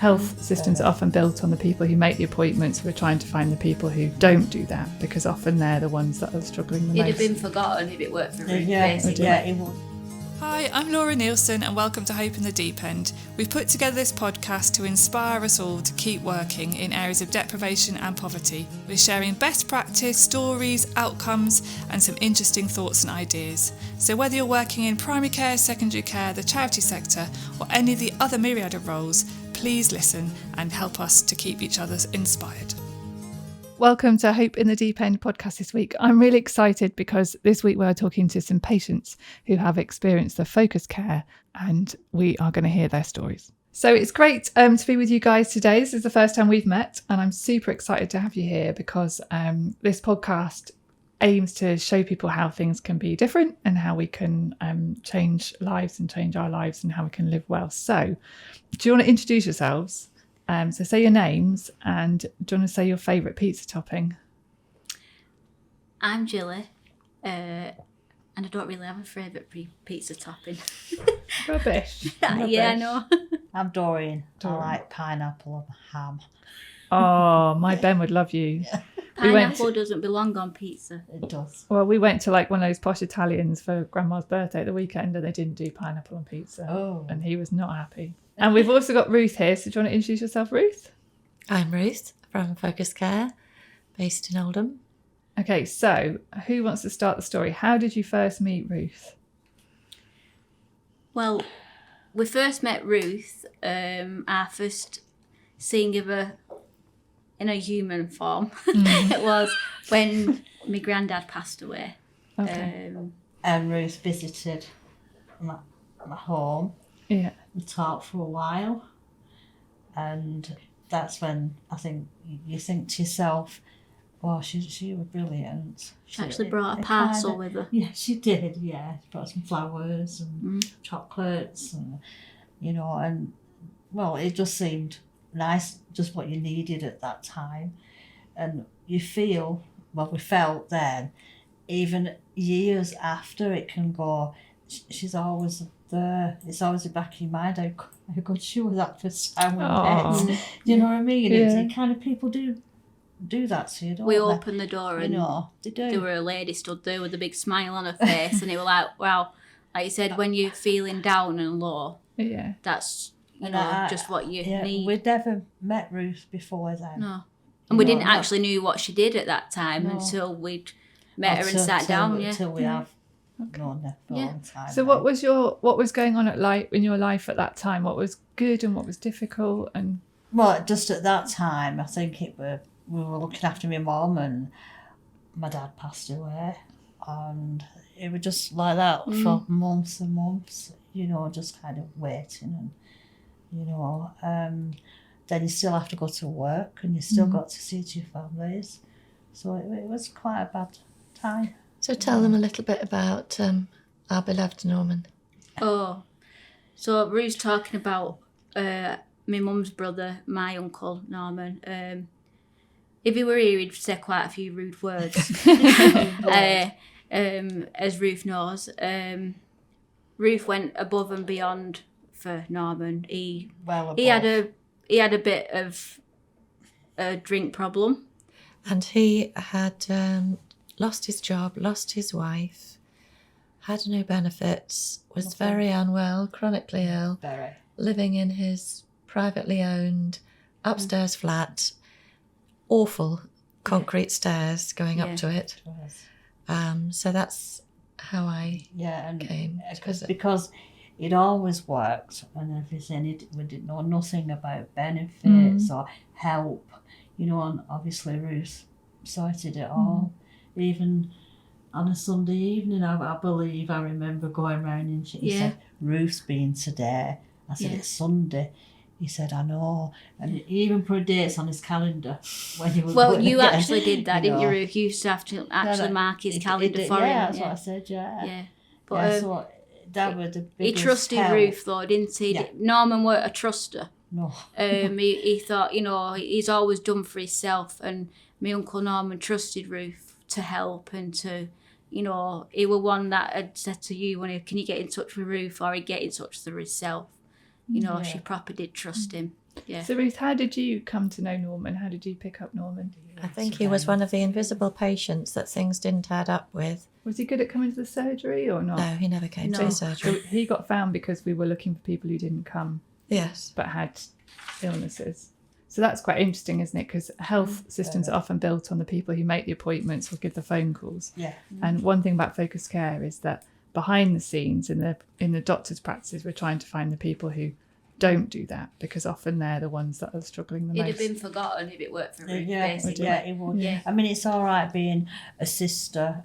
Health systems are often built on the people who make the appointments. We're trying to find the people who don't do that, because often they're the ones that are struggling the most. It'd have been forgotten if it worked for Ruth, basically. Yeah, it would. Hi, I'm Laura Nielsen and welcome to Hope in the Deep End. We've put together this podcast to inspire us all to keep working in areas of deprivation and poverty. We're sharing best practice, stories, outcomes and some interesting thoughts and ideas. So whether you're working in primary care, secondary care, the charity sector or any of the other myriad of roles, please listen and help us to keep each other inspired. Welcome to Hope in the Deep End podcast this week. I'm really excited because this week we're talking to some patients who have experienced the focus care and we are going to hear their stories. So it's great to be with you guys today. This is the first time we've met and I'm super excited to have you here because this podcast aims to show people how things can be different and how we can change lives and change our lives and how we can live well. So do you want to introduce yourselves? So say your names and do you want to say your favourite pizza topping? I'm Jilly, and I don't really have a favourite pizza topping. Rubbish. Yeah, I know. I'm Dorian. I like pineapple and ham. Oh, my Ben would love you. Pineapple doesn't belong on pizza. It does. Well, we went to like one of those posh Italians for Grandma's birthday at the weekend and they didn't do pineapple on pizza. Oh. And he was not happy. And we've also got Ruth here. So do you want to introduce yourself, Ruth? I'm Ruth from Focus Care, based in Oldham. Okay, so who wants to start the story? How did you first meet Ruth? Well, we first met Ruth, our first seeing of her in a human form. It was when my granddad passed away. Okay. And Ruth visited my home. Yeah. We talked for a while. And that's when I think you think to yourself, well, she was brilliant. She actually brought a parcel with her. Yeah, she did, yeah. She brought some flowers and chocolates and, and, well, it just seemed nice, just what you needed at that time. And you feel, well, we felt then, even years after it can go, she's always there. It's always in the back of your mind how good she was that first time we met. Do you know what I mean? Yeah. It's kind of people do that to you, don't We they? opened the door and they do. there were a lady stood there with a big smile on her face and they were like, wow, like you said, when you're feeling down and low, Yeah. that's, just what you need. We'd never met Ruth before then. No. And we didn't actually knew what she did at that time until we'd met her and sat down. Until we have known her for a long time. So what was going on in your life at that time? What was good and what was difficult? And well, just at that time, I think we were looking after my mum and my dad passed away, and it was just like that for months and months. Just kind of waiting and then you still have to go to work and you still got to see to your families, so it was quite a bad time. So tell them a little bit about our beloved Norman. Oh, so Ruth's talking about my mum's brother, my uncle Norman. If he were here, he'd say quite a few rude words, as Ruth knows. Ruth went above and beyond for Norman. He had a bit of a drink problem, and he had lost his job, lost his wife, had no benefits, was very unwell, chronically ill, living in his privately owned upstairs flat, awful concrete stairs going up to it. So that's how I came. Because it always worked and everything. We didn't know nothing about benefits or help, and obviously Ruth sorted it all. Even on a Sunday evening, I believe I remember going round and she said, Ruth's been today. I said, it's Sunday. He said, I know. And he even put dates on his calendar when he was Well, you actually did that, didn't you, Ruth? You used to have to actually mark his calendar for him. Yeah, that's what I said, yeah. But so that was the biggest he trusted help. Ruth, though, didn't he? Yeah. Norman weren't a truster. No. He thought, he's always done for himself. And my Uncle Norman trusted Ruth to help and to, he was one that had said to you, can you get in touch with Ruth, or he'd get in touch with herself. She proper did trust him. Yeah. So Ruth, how did you come to know Norman? How did you pick up Norman? I think he was one of the invisible patients that things didn't add up with. Was he good at coming to the surgery or not? No, he never came to the surgery. So he got found because we were looking for people who didn't come. Yes. But had illnesses. So that's quite interesting, isn't it? Because health systems are often built on the people who make the appointments or give the phone calls. Yeah. And one thing about focused care is that behind the scenes in the doctor's practices, we're trying to find the people who don't do that, because often they're the ones that are struggling the most. It'd have been forgotten if it worked for Ruth, Yeah, basically. yeah, it would. Yeah. I mean, it's all right being a sister,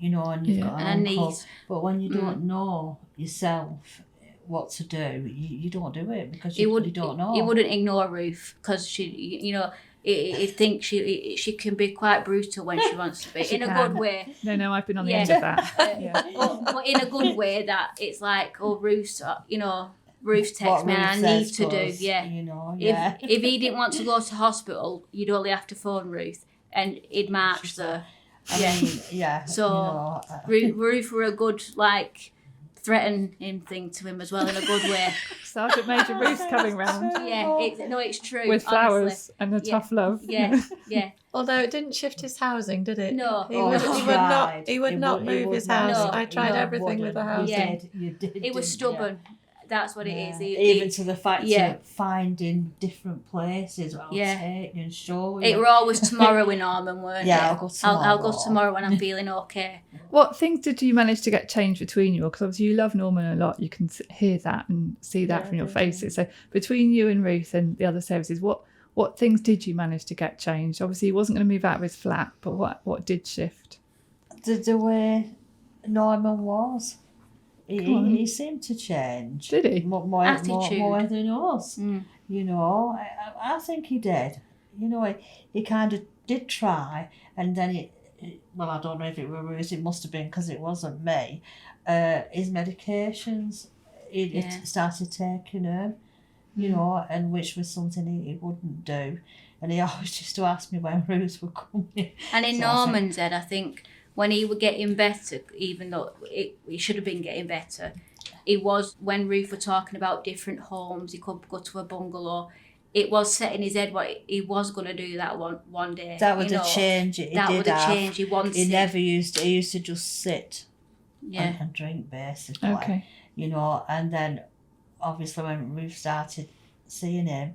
you know, and you've got an And a uncle, niece. but when you don't know yourself what to do, you don't do it because you don't know. He wouldn't ignore Ruth because she, you know, he thinks she can be quite brutal when she wants to be, in a good way. No, I've been on the end of that. Yeah. But in a good way, that it's like, oh, Ruth, you know, Ruth What texts me and I Ruth need says to do, us, yeah. You know, yeah. If he didn't want to go to hospital, you'd only have to phone Ruth and he'd march there. I mean, yeah. So you know, Ruth were a good, like, threatening thing to him as well, in a good way. Sergeant Major Ruth's coming round Yeah, it's true. with flowers and a tough love. Yeah, yeah. Although it didn't shift his housing, did it? No. He would not He move would his not. house. No, I tried no, everything with the house. Yeah. You did. He was didn't you? stubborn. That's what it is. Even to the fact yeah. of finding different places where I'll Yeah. take you and show you. It were always tomorrow with Norman, weren't it? Yeah, I'll go tomorrow. I'll go tomorrow when I'm feeling okay. What things did you manage to get changed between you? Because obviously you love Norman a lot. You can hear that and see that from your faces. So between you and Ruth and the other services, what things did you manage to get changed? Obviously he wasn't going to move out of his flat, but what did shift? The way Norman was. He seemed to change. Did he? More than us. Mm. You know, I think he did. You know, he kind of did try, and then well, I don't know if it were Ruth, it must have been because it wasn't me. His medications, he started taking them, you know, and which was something he wouldn't do. And he always used to ask me when Ruth were coming. And in So Norman's head, I think when he were getting better, even though he should have been getting better, it was when Ruth were talking about different homes, he could go to a bungalow. It was set in his head what he was going to do that one day. That would have changed. That would have changed. He wanted. He used to just sit and drink, basically. Okay. You know, and then obviously when Ruth started seeing him,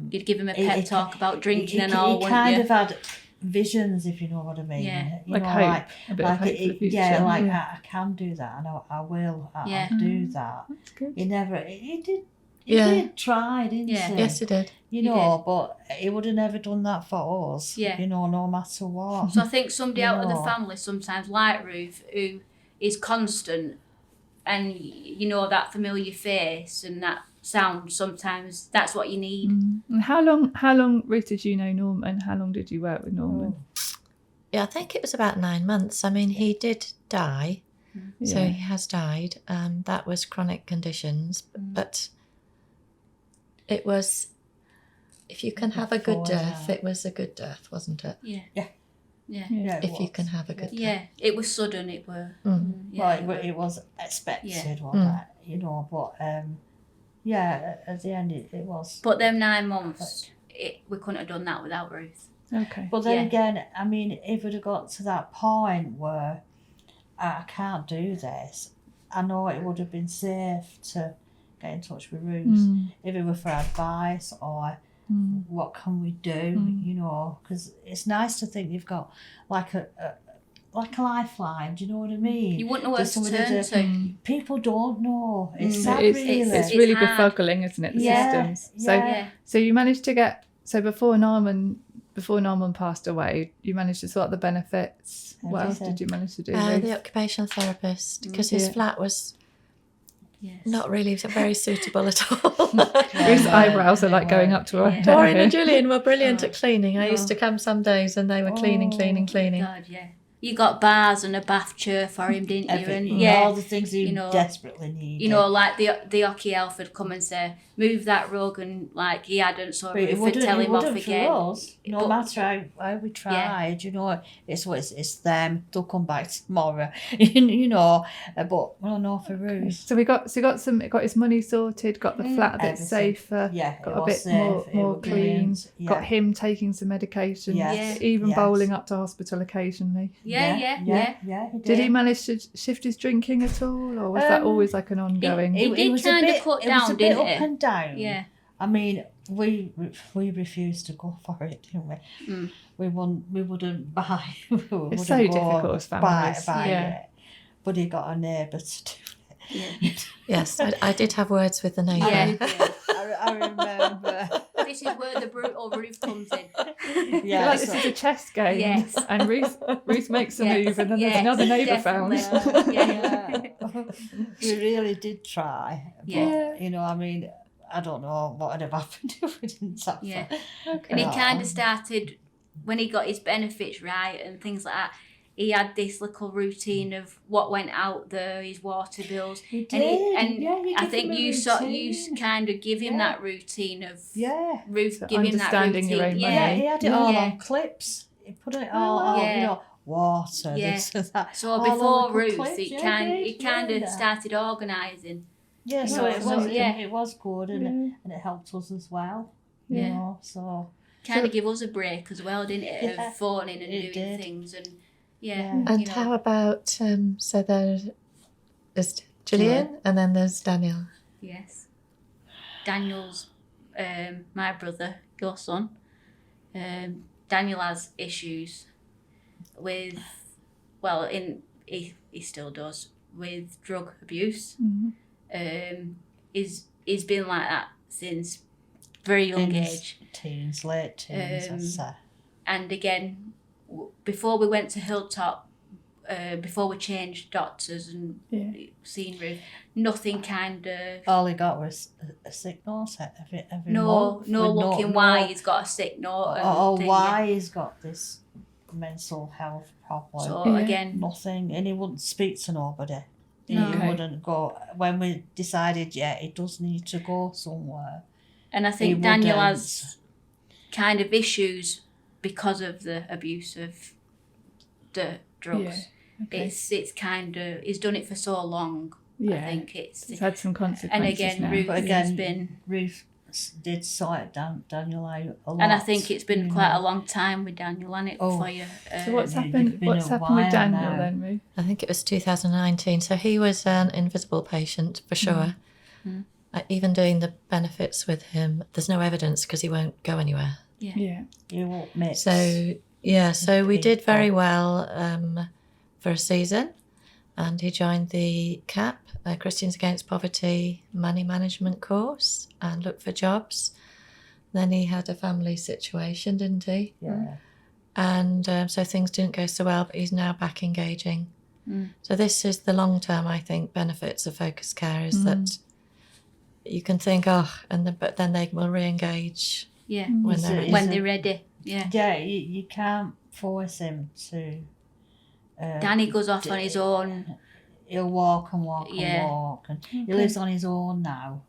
you'd give him a pep talk about drinking and all, he wouldn't kind you? of had visions, if you know what I mean. Yeah. You Like know, hope, a bit of hope for the future. Yeah, like I can do that, and I will. I'll do that. That's good. He never. He did. He Yeah. did try, didn't he? Yes, he did. You He know, but he would have never done that for us. Yeah. You know, no matter what. So I think somebody You out of the know. family sometimes, like Ruth, who is constant, and you know that familiar face and that sound. Sometimes that's what you need. And how long, Ruth, did you know Norman? How long did you work with Norman? Yeah, I think it was about 9 months. I mean, he did die, so Yeah. he has died. That was chronic conditions, but it was, if you can have a good death, it was a good death, wasn't it? Yeah. Yeah. Yeah. Yeah, it If you was. can have a good death. Yeah. It was sudden. It were. Mm. Yeah. Well, it was expected, Yeah. wasn't it? You know, but yeah, at the end it was. But them 9 months, we couldn't have done that without Ruth. Okay. But then Yeah. again, I mean, if it had got to that point where I can't do this, I know it would have been safe to get in touch with Ruth if it were for advice or what can we do, you know, because it's nice to think you've got like a lifeline. Do you know what I mean? You wouldn't know where There's to somebody turn to. People don't know. It's Mm. sad, It's really. it's really hard. befuddling, isn't it? The Yeah, systems. So yeah. so you managed to get before Norman passed away, you managed to sort out the benefits. What else did you manage to do? Ruth? The occupational therapist, because his flat was Yes. not really very suitable at all. Ruth's eyebrows are like going up to her. Yeah. Doreen and Julian were brilliant at cleaning. I used to come some days and they were cleaning. God, yeah. You got bars and a bath chair for him, didn't you? And Everything, yeah, all the things you you know, desperately need. you know, like the Ocky elf would come and say, move that rug, and like he hadn't, so But it Ruth would tell him off again. For us, no But- matter how we tried, you know, it's them. They'll come back tomorrow, you know. But well, no, for Ruth. So we got got his money sorted, got the flat a bit Everything. safer, Yeah, got it a was bit safe, it more was clean, brilliant, yeah. got him taking some medication, Yes, even yes. bowling up to hospital occasionally. Yeah. He Did he manage to shift his drinking at all, or was that always like an ongoing? He did was a kind of bit- cut it was a down, bit didn't up it? and down. Yeah. I mean, we refused to go for it, didn't we? We wouldn't buy. It's so difficult as families. Buy Yeah. it. But he got a neighbour to do it. Yes, I did have words with the neighbour. Yeah. I remember. This is where the brutal Ruth comes in. Yeah, like this is a chess game, Yes. and Ruth makes a Yes, move, and then yes, there's another neighbour found. definitely. We really did try. Yeah. But, you know, I mean, I don't know what would have happened if we didn't have Yeah. it. And he kind of started, when he got his benefits right and things like that, he had this little routine of what went out there, his water bills. He did. And I think you routine. kind of give him that routine of Ruth So give him that understanding routine. your own Yeah, money. he had it all Yeah. on clips. He put it all on, Yeah. you know, water, Yeah. this and that. So all on before little Ruth, clips. he Yeah, kind did, of started organising. Yeah, so know, it so, was yeah. it was good and it helped us as well. You Yeah. know, so Kind of give us a break as well, didn't it? Yeah, Of phoning and it doing did. things and And you know. how about, so there's Gillian and then there's Daniel. Yes. Daniel's my brother, your son. Daniel has issues with, well, he still does, with drug abuse. He's been like that since very young in age. late teens, I'd say. And again, before we went to Hilltop, before we changed doctors and seen Ruth, nothing kind of... All he got was a sick note every No month. looking why he's got a sick note. Or and why he's got this mental health problem. So again, Nothing, and he wouldn't speak to nobody. He Okay. wouldn't go. When we decided, he does need to go somewhere. and I He think Daniel wouldn't. has kind of issues because of the abuse of the drugs. Okay. It's kind of, he's done it for so long. I think it's had some consequences. and again, now. Ruth But has again, been, Ruth did sort it down, Daniel out a lot. and I think it's been you quite know. a long time with Daniel, hasn't it, Oh. for you? So what's It's happened? been What's a happened with while Daniel now. then, Ruth? I think it was 2019. So he was an invisible patient for sure. Even doing the benefits with him, there's no evidence because he won't go anywhere. Yeah. You won't mix. So so we did people. very well for a season, and he joined the CAP, Christians Against Poverty Money Management course, and looked for jobs. Then he had a family situation, didn't he? Yeah. And so things didn't go so well, but he's now back engaging. So this is the long-term, I think, benefits of focus care is that you can think, but then they will re-engage when they're ready. when they're ready. Yeah. Yeah, you can't force him to. Danny goes off on his own. He'll walk and walk Yeah. and walk, and he lives on his own now.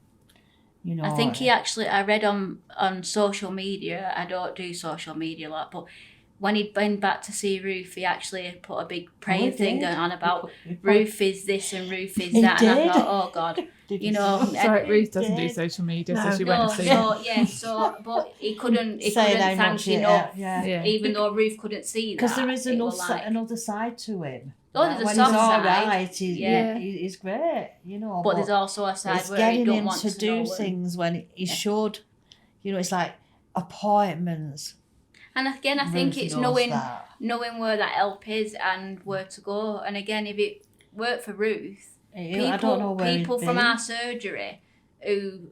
You know. I think he actually, I read on social media, I don't do social media a lot, but when he'd been back to see Ruth, he actually put a big praying thing did. on about He put- Ruth is this and Ruth is He that. And I did. thought, oh God, you know. Sorry, Ruth doesn't do did. social media, so No. she went No, and seen it. but he couldn't Say how thank much he- enough, yeah. even though Ruth couldn't see that. Because there is it another, was like- another side to him. Oh, there's a when soft he's all side. right, Yeah. he's great, you know. but there's also a side it's where he getting don't him want to to do know. things when he should. You know, it's like appointments. And again, I think Ruth it's knows knowing where that help is and where to go. And again, if it worked for Ruth, I don't know where people he'd from be. our surgery who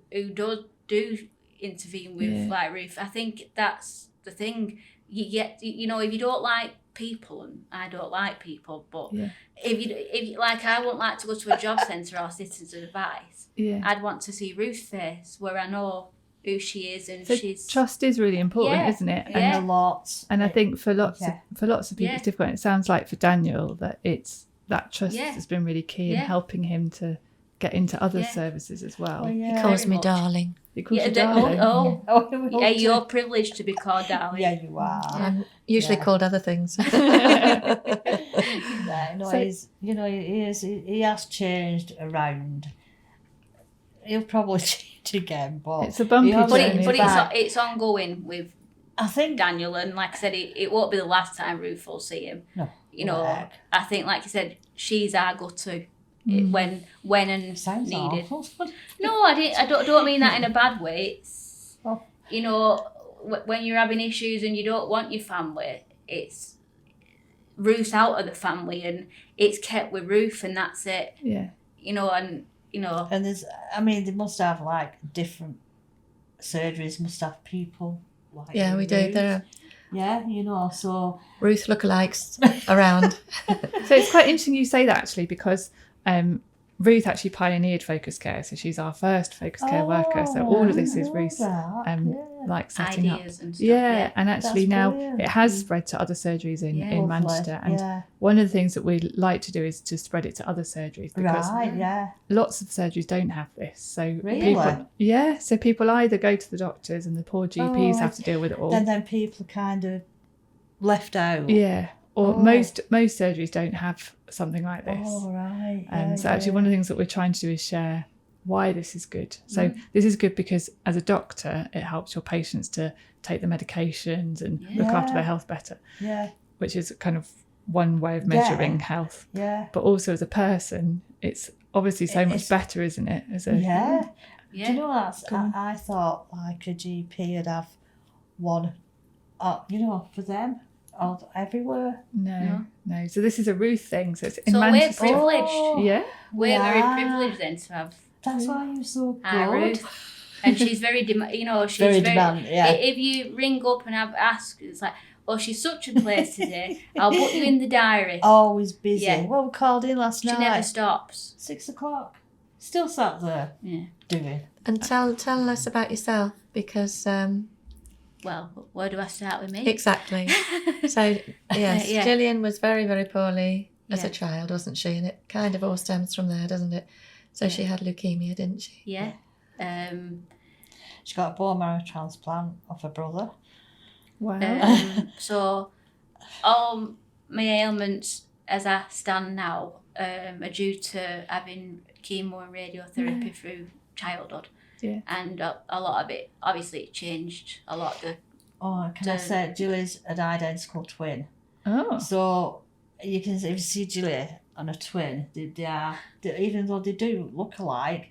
do intervene with like Ruth, I think that's the thing. You get, you know, if you don't like people, and I don't like people, but if you like, I wouldn't like to go to a job centre or citizens advice. I'd want to see Ruth's face where I know who she is and So she's trust is really important, isn't it? Yeah. And a lot. And I think for lots Yeah. of people it's difficult. It sounds like for Daniel that it's that trust has been really key in helping him to get into other Yeah. services as well. Well, He yeah. calls Very me much. darling. He calls you Yeah, darling. oh, Oh, yeah, you're privileged to be called darling. yeah, you are. I'm usually Yeah. called other things. Yeah, no, So- he's, he has changed around. He'll probably change again, but It's a bumpy he always journey, comes But back. it's ongoing with I think Daniel, and like I said, it won't be the last time Ruth will see him. no, You know, heck. I think, like you said, she's our go-to when and Sounds needed. awful. No, I don't mean that in a bad way. It's, Oh. you know, when you're having issues and you don't want your family, it's Ruth's out of the family and it's kept with Ruth, and that's it. Yeah. You know, and And they must have like different surgeries. Must have people. Like Yeah, we do. Ruth. There are Yeah, so Ruth lookalikes around. So it's quite interesting you say that, actually, because Ruth actually pioneered focus care. So she's our first focus care worker. So all of this is Ruth's like setting ideas up. and stuff. Yeah, and actually That's now brilliant. it has spread to other surgeries in Yeah. Manchester. And yeah, one of the things that we like to do is to spread it to other surgeries, because right, yeah, lots of surgeries don't have this. So Really? people either go to the doctors and the poor GPs Oh, have to deal with it all. then people are kind of left out. Yeah. Or Oh. most surgeries don't have something like this. Oh, right. So actually one of the things that we're trying to do is share why this is good. So this is good because as a doctor, it helps your patients to take the medications and look after their health better, Yeah, which is kind of one way of measuring health. yeah, But also as a person, it's obviously so much better, isn't it? As a yeah. Yeah. Do you know that's? Go on. I thought like a GP would have one, for them, everywhere. No. So this is a Ruth thing. So it's in So we're Manchester. privileged. Oh, Yeah. We're very Yeah. privileged then to have That's why you're so our good. Ruth. And she's very, she's Very very, demanding, yeah. If you ring up and ask, it's like, oh, she's such a place today. I'll put you in the diary. Always busy. Yeah. Well, we called in last She night. never stops. 6:00. Still sat there Yeah. doing. And tell us about yourself, because Well, where do I start with me? exactly. So yes, Yeah. Gillian was very, very poorly as a Yeah. child, wasn't she? And it kind of all stems from there, doesn't it? So she had leukemia, didn't she? Yeah. She got a bone marrow transplant off her brother. Wow. So all my ailments as I stand now are due to having chemo and radiotherapy through childhood. Yeah. And a lot of it, obviously, it changed a lot. Oh, can I say, Julie's an identical twin. Oh. So you can, if you see Julie and a twin, even though they do look alike,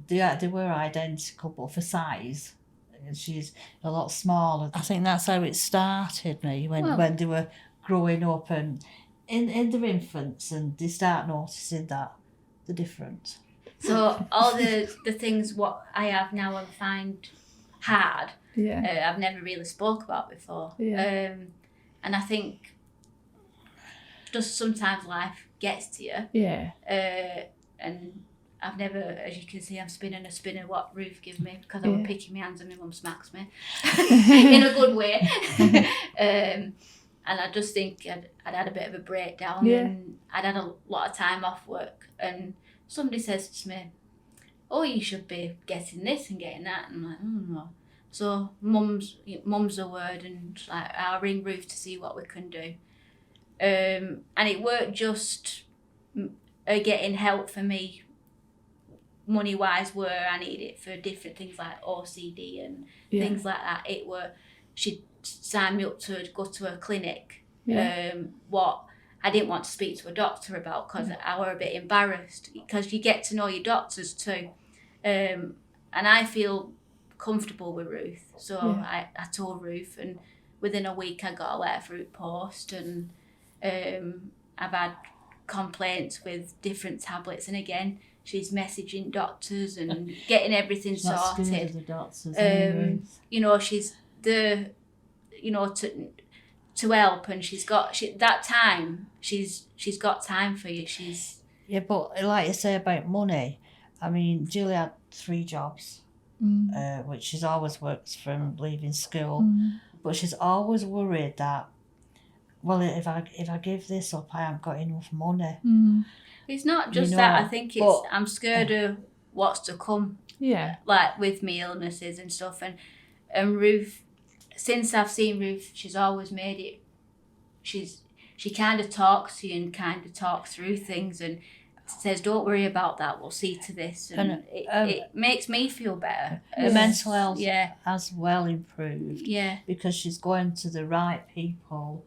they were identical, but for size, she's a lot smaller. I think that's how it started me when they were growing up and in their infants, and they start noticing that the difference. So all the things what I have now I find hard, Yeah. I've never really spoke about before. Yeah. And I think just sometimes life gets to you. Yeah. And I've never, as you can see, I'm spinning a spinner what Ruth gave me because I was picking my hands and my mum smacks me in a good way. And I just think I'd had a bit of a breakdown and I'd had a lot of time off work, and somebody says to me, oh, you should be getting this and getting that, and I'm like, oh no. So mum's a word, and like I'll ring Ruth to see what we can do. And it weren't just getting help for me money wise where I need it for different things like OCD and things like that. It were she'd sign me up to go to a clinic. What I didn't want to speak to a doctor about because I were a bit embarrassed, because you get to know your doctors too. And I feel comfortable with Ruth, so I told Ruth, and within a week I got a letter through post, and I've had complaints with different tablets, and again she's messaging doctors and getting everything sorted. The doctors, She's the to help, and she's got time for you. Yeah, but like you say about money, I mean, Julie had 3 jobs, which she's always worked from leaving school, but she's always worried that well, if I give this up, I haven't got enough money. It's not just You know, that. I think it's but- I'm scared of what's to come. Yeah. Like with me illnesses and stuff, and Ruth, since I've seen Ruth, she's always made it. She kind of talks to you and kind of talks through things and says, "Don't worry about that. We'll see to this," and it makes me feel better. Her mental health Yeah. has well improved. Yeah. Because she's going to the right people.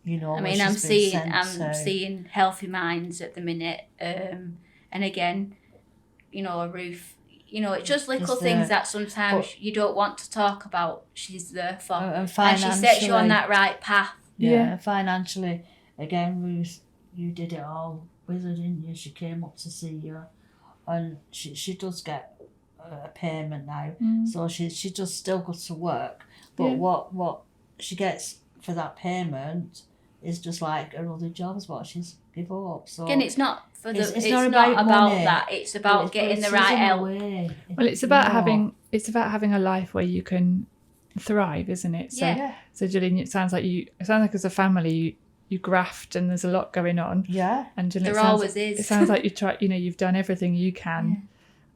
You know, I where mean, I'm she's been seeing sent to. seeing Healthy Minds at the minute, and again, Ruth. It's just little Just things there. that sometimes you don't want to talk about. She's there for, And and she sets you on financially- that right path. Yeah, financially, again, Ruth, you did it all with her, didn't you? She came up to see you, and she does get a payment now, so she does still go to work. But what she gets for that payment is just like her other jobs, what she's give up. So Again, it's not for the. It's not about about money. that. It's about getting the right help. Well, it's about having a life where you can thrive, isn't it? So, Yeah. so Gillian, it sounds like as a family you graft and there's a lot going on. Yeah. And Gillian, There always is. It sounds like you've done everything you can,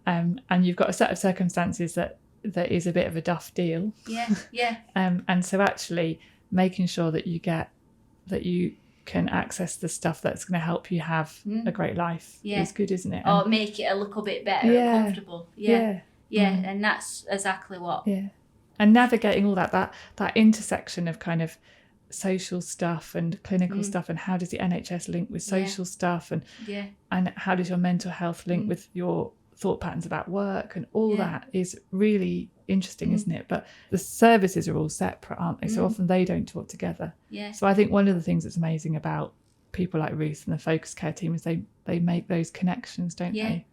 and you've got a set of circumstances that is a bit of a duff deal. Yeah. And so actually making sure that you can access the stuff that's going to help you have a great life is good, isn't it? Or make it a little bit better and comfortable. Yeah. And that's exactly what. Yeah. And navigating all that intersection of kind of social stuff and clinical stuff, and how does the NHS link with social stuff, and how does your mental health link with your thought patterns about work, and all that is really interesting, isn't it? But the services are all separate, aren't they? So often they don't talk together. Yeah. So I think one of the things that's amazing about people like Ruth and the focus care team is they make those connections, don't they?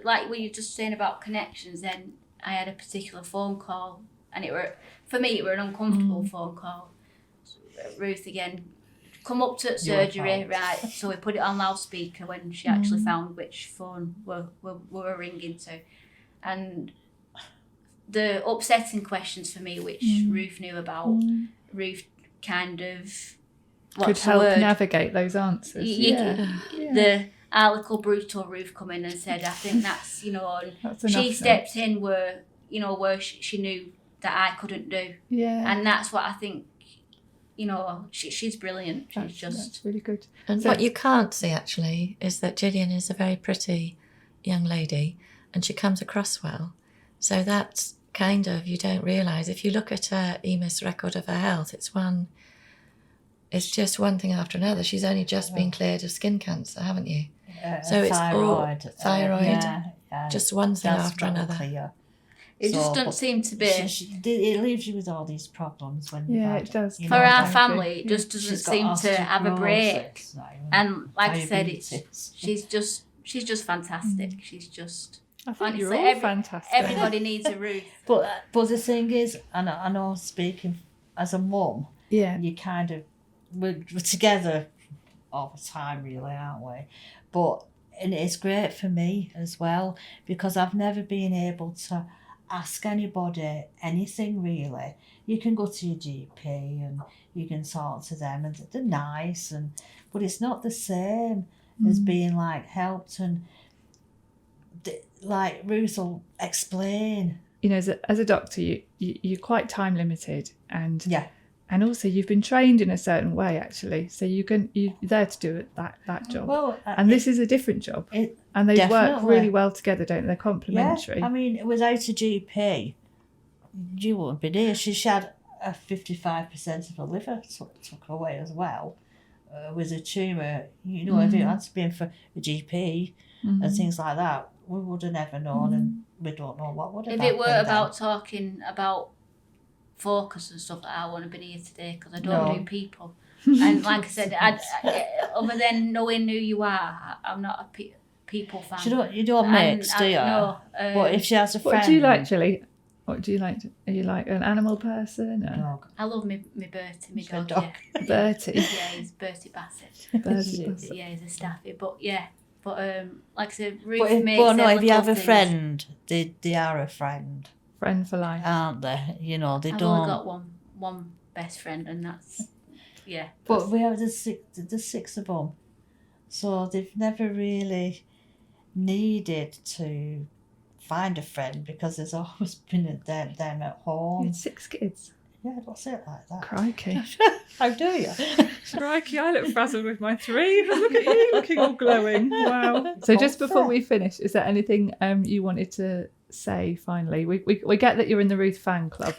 Like what you were just saying about connections, then I had a particular phone call, and it were an uncomfortable phone call. So Ruth again come up to surgery, right? So we put it on loudspeaker when she actually found which phone we were ringing to, and the upsetting questions for me, which Ruth knew about, Ruth kind of could help navigate those answers. Our little brutal Ruth come in and said, I think that's, That's she enough stepped in where she knew that I couldn't do. Yeah. And that's what I think, she's brilliant. That's really good. And what you can't see actually is that Gillian is a very pretty young lady and she comes across well. So that's kind of, you don't realise, if you look at her EMIS record of her health, it's just one thing after another. She's only just been cleared of skin cancer, haven't you? So it's thyroid, just one thing after another. Clear. It just doesn't seem to be. It leaves you with all these problems when you've had, it does. For our family, it just doesn't seem to have a break. osteoporosis, And like I said, diabetes. she's just fantastic. She's just. I think honestly, you're all fantastic. Everybody needs a Ruth. But the thing is, and I know speaking as a mum, you kind of we're together all the time, really, aren't we? And it's great for me as well, because I've never been able to ask anybody anything really. You can go to your GP and you can talk to them, and they're nice, but it's not the same as being like helped, and like Ruth will explain. As a doctor, you're quite time limited, and also you've been trained in a certain way actually, so you're there to do that job. Well, and this is a different job, and they work really well together, don't they? They're complementary. Yeah, I mean, without a GP, you wouldn't be here. She had a 55% of her liver took away as well, with a tumour. If it had been for a GP and things like that, we would have never known, and we don't know what would have happened. If it were about talking about focus and stuff, I wouldn't have been here today, because I don't do people. And like I said, other than knowing who you are, I'm not a people fan. You don't mix, do you? No. But if she has a friend... What do you like, Julie? What do you like? Are you like an animal person? Or? Dog. I love me Bertie, my dog. dog. Yeah. Bertie. Yeah, he's Bertie Bassett. Bertie Bassett. Yeah, he's a staffy. But like I said, Ruth But makes if you have a things. friend, they are a friend, Friend for life. aren't they? They I've don't... only got one best friend, and that's Yeah. But we have the six of them, so they've never really needed to find a friend because there's always been them at You home. had 6 kids. Yeah, don't say it like that. Crikey. How do you? Crikey, I look frazzled with my 3. Look at you, looking all glowing. Wow. So just before we finish, is there anything you wanted to say finally? We get that you're in the Ruth fan club.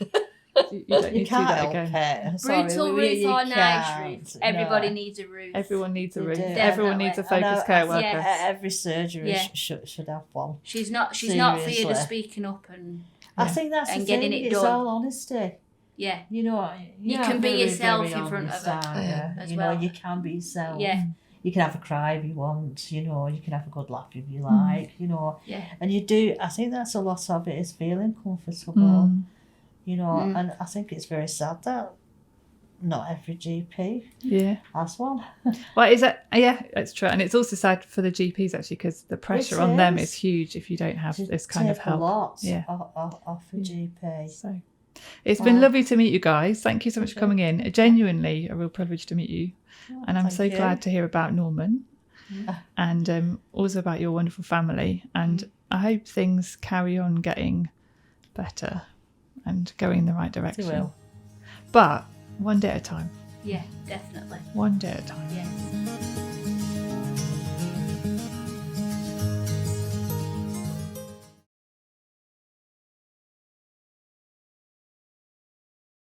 You don't need to do can't that help again. it. Sorry, Brutal we- Ruth you or nice can't. Ruth. Everybody No. needs a Ruth. Everyone needs a They Ruth. do. Everyone needs a Definitely. focus I care think worker. Yes. Every surgery Yeah. should have one. She's not feared of Seriously. speaking up and I think that's And the getting thing. it It's done. all honesty. Yeah. You know, You are can be very, yourself very in front of honest, her, aren't you? as You well. know, you can be yourself. Yeah. You can have a cry if you want. You know, you can have a good laugh if you like. You know, Yeah. and you do. I think that's a lot of it is feeling comfortable. Mm. You know, and I think it's very sad that not every GP Yeah. has one. Well, is that? Yeah, it's true, and it's also sad for the GPs actually because the pressure It on them is. is huge if you don't have To this kind of take help. a lot Yeah. off a GP. So it's been Wow. lovely to meet you guys. Thank you so much for coming in. Genuinely a real privilege to meet you, and I'm thank so you. glad to hear about Norman and also about your wonderful family. And I hope things carry on getting better and going in the right direction. will. But one day at a time. Yeah, definitely. One day at a time. Yes.